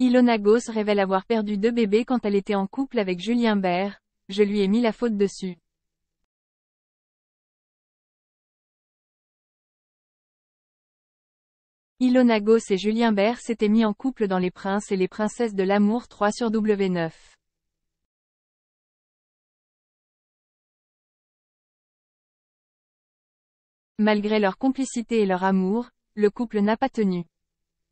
Ilona Goss révèle avoir perdu 2 bébés quand elle était en couple avec Julien Bert. Je lui ai mis la faute dessus. Ilona Goss et Julien Bert s'étaient mis en couple dans Les Princes et les Princesses de l'amour 3 sur W9. Malgré leur complicité et leur amour, le couple n'a pas tenu.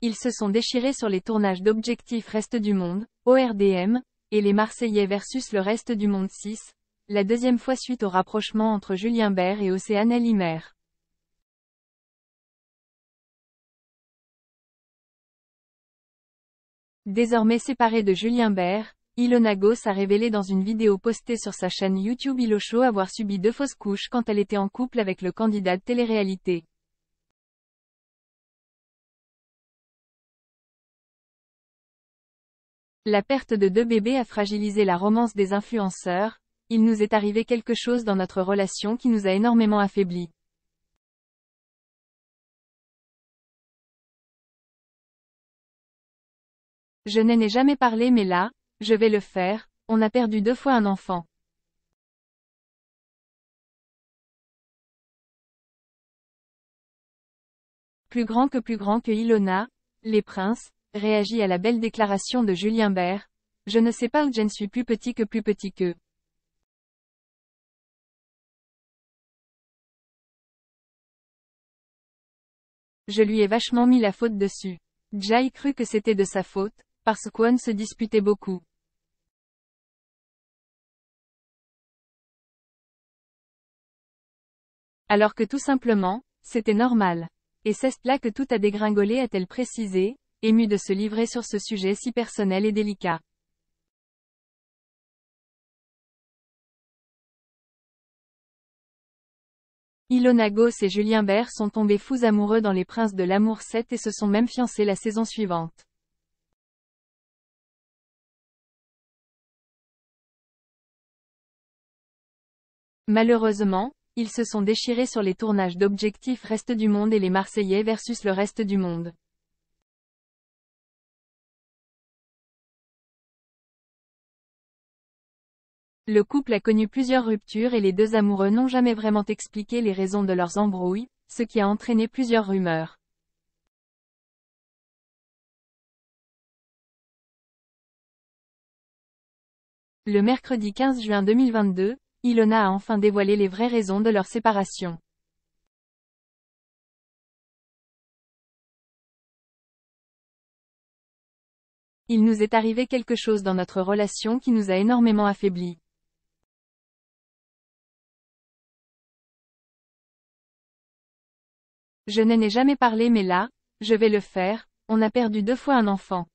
Ils se sont déchirés sur les tournages d'Objectif Reste du Monde, ORDM, et Les Marseillais versus le Reste du Monde 6, la deuxième fois suite au rapprochement entre Julien Bert et Océane Alimer. Désormais séparée de Julien Bert, Ilona Goss a révélé dans une vidéo postée sur sa chaîne YouTube Iloshow avoir subi 2 fausses couches quand elle était en couple avec le candidat de télé-réalité. La perte de 2 bébés a fragilisé la romance des influenceurs. Il nous est arrivé quelque chose dans notre relation qui nous a énormément affaiblis. Je n'en ai jamais parlé mais là, je vais le faire, on a perdu 2 fois un enfant. Plus grand que Ilona, Les Princes, réagit à la belle déclaration de Julien Bert. Je ne sais pas où je ne suis plus petit que. Je lui ai vachement mis la faute dessus. Jai cru que c'était de sa faute, parce qu'on se disputait beaucoup. Alors que tout simplement, c'était normal. Et c'est là que tout a dégringolé, a-t-elle précisé, émue de se livrer sur ce sujet si personnel et délicat. Ilona Goss et Julien Bert sont tombés fous amoureux dans Les Princes de l'amour 7 et se sont même fiancés la saison suivante. Malheureusement, ils se sont déchirés sur les tournages d'Objectif Reste du Monde et Les Marseillais versus le Reste du Monde. Le couple a connu plusieurs ruptures et les 2 amoureux n'ont jamais vraiment expliqué les raisons de leurs embrouilles, ce qui a entraîné plusieurs rumeurs. Le mercredi 15 juin 2022, Ilona a enfin dévoilé les vraies raisons de leur séparation. Il nous est arrivé quelque chose dans notre relation qui nous a énormément affaiblis. Je n'en ai jamais parlé mais là, je vais le faire, on a perdu 2 fois un enfant.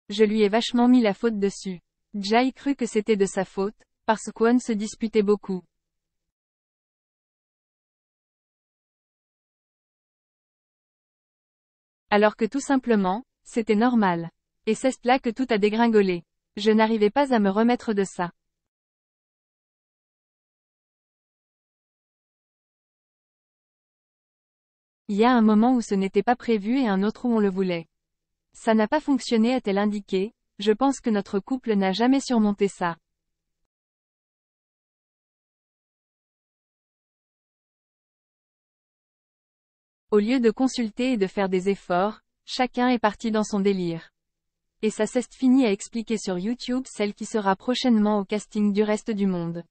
Je lui ai vachement mis la faute dessus. Jai cru que c'était de sa faute, parce qu'on se disputait beaucoup. Alors que tout simplement, c'était normal. Et c'est là que tout a dégringolé. Je n'arrivais pas à me remettre de ça. Il y a un moment où ce n'était pas prévu et un autre où on le voulait. Ça n'a pas fonctionné, a-t-elle indiqué. Je pense que notre couple n'a jamais surmonté ça. Au lieu de consulter et de faire des efforts, chacun est parti dans son délire. Et ça s'est fini à expliquer sur YouTube celle qui sera prochainement au casting du Reste du Monde.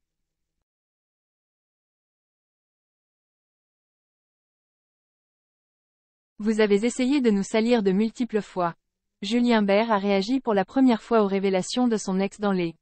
Vous avez essayé de nous salir de multiples fois. Julien Bert a réagi pour la première fois aux révélations de son ex dans Les